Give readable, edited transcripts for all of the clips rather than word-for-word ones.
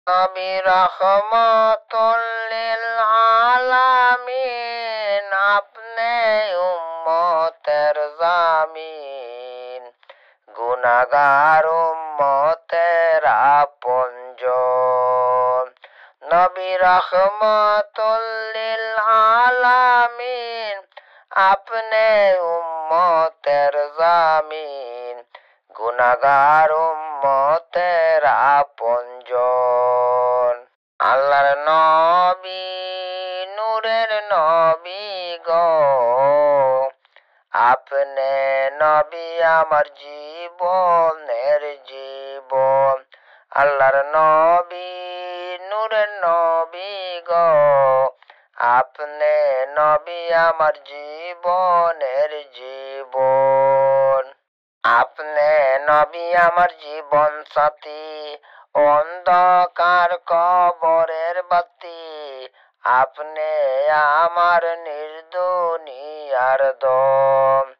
নবী রহমতুল লিল আলামিন, আপনি উম্মতের জামিন, গুনাহগার উম্মতের আপনজন। নবী রহমতুল লিল আলামিন, আপনি উম্মতের জামিন, গুনাহগার উম্মতের আপনজন। আল্লাহর নবী, নূরের নবী গো, আপনি নবী আমার জীবনের জীবন। আল্লাহর নবী, নূরের নবী গো, আপনি নবী আমার জীবনের জীবন। আপনি নবী আমার জীবন সাথী, অন্ধকার কবরের বাতি, আপনি আমার নির্দুনিয়ার দম।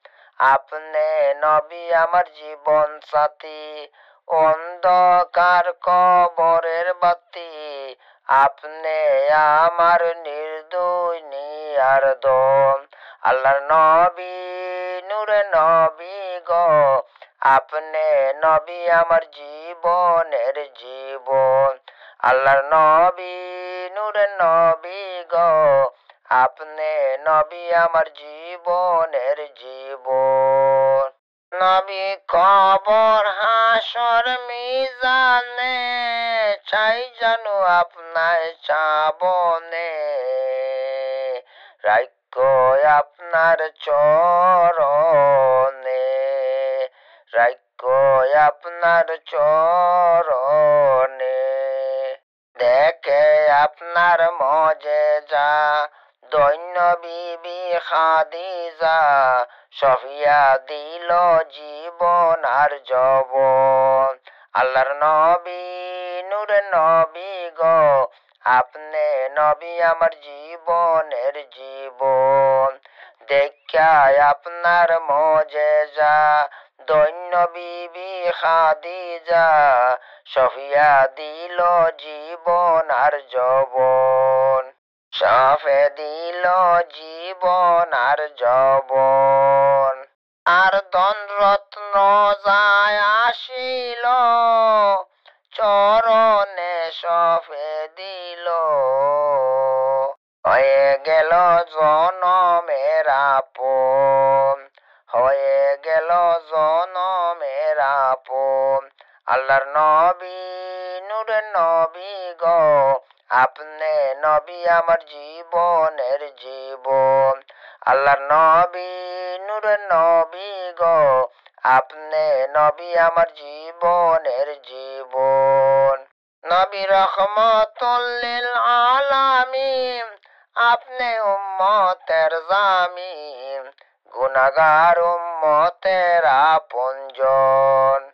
আপনি নবী আমার জীবন সাথী, অন্ধকার কবরের বাতি, আপনি আমার নির্দুনিয়ার দম। আল্লাহর নবী, নূরে নবী গো, আপনি নবী আমার জীবনের জীবন। আল্লাহর নবী, নূরে নবী গো, আপনি নবী আমার জীবনের জীবন। নবী কবর হাসর মিজানে, চাই জানু আপনায় চাবনে, রাইখো আপনার চরণে, রাইখো আপনার চরণে। দেখে আপনার মজেজা, দৈন্য বিবি খাদিজা, সফিয়া দিল জীবন আর যৌবন। আল্লাহর নবী, নূরে নবী গো, আপনি নবী আমার জীবনের জীবন। দেখা আপনার মজেজা, দৈন্য বিবি খাদিজা, সফিয়া দিল জীবন আর যৌবন। সফে দিল জীবন আর যৌবন। আর ধন রত্ন যায় আসিল, চরণে সফে দিল, হয়ে গেল জনমের আপন, হয়ে গেল জনমের আপন। আল্লাহর নবী, নূরের নবী গো, আপনি নবী আমার জীবনের জীবন। আল্লাহর নবী, নূরের নবী গো, আপনি নবী আমার জীবনের জীবন। নবী রহমতুল লিল আলামিন, আপনি উম্মতের জামিন, গুনাহগার উম্মতের আপনজন।